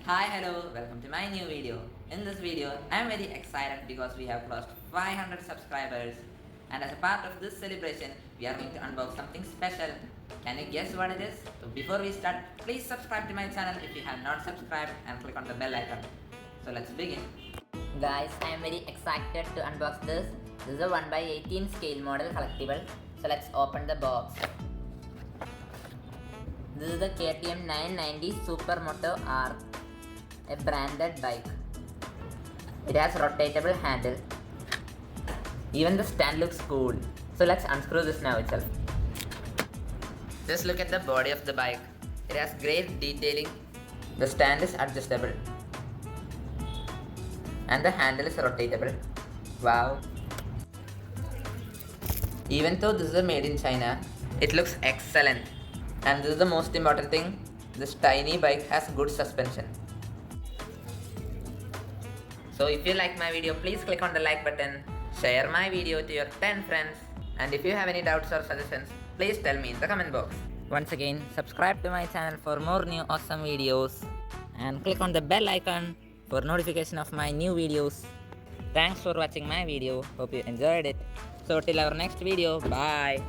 Hi, hello, welcome to my new video. In this video, I am very excited because we have crossed 500 subscribers. And as a part of this celebration, we are going to unbox something special. Can you guess what it is? So before we start, please subscribe to my channel if you have not subscribed and click on the bell icon. So let's begin. Guys, I am very excited to unbox this. This is a 1/18 scale model collectible. So let's open the box. This is the KTM 990 Supermoto R, a branded bike. It has rotatable handle. Even the stand looks cool. So let's unscrew this now itself. Just look at the body of the bike. It has great detailing. The stand is adjustable. And the handle is rotatable. Wow. Even though this is made in China, it looks excellent. And this is the most important thing, this tiny bike has good suspension. So if you like my video, please click on the like button, share my video to your 10 friends, and if you have any doubts or suggestions, please tell me in the comment box. Once again, subscribe to my channel for more new awesome videos and click on the bell icon for notification of my new videos. Thanks for watching my video. Hope you enjoyed it. So till our next video, bye.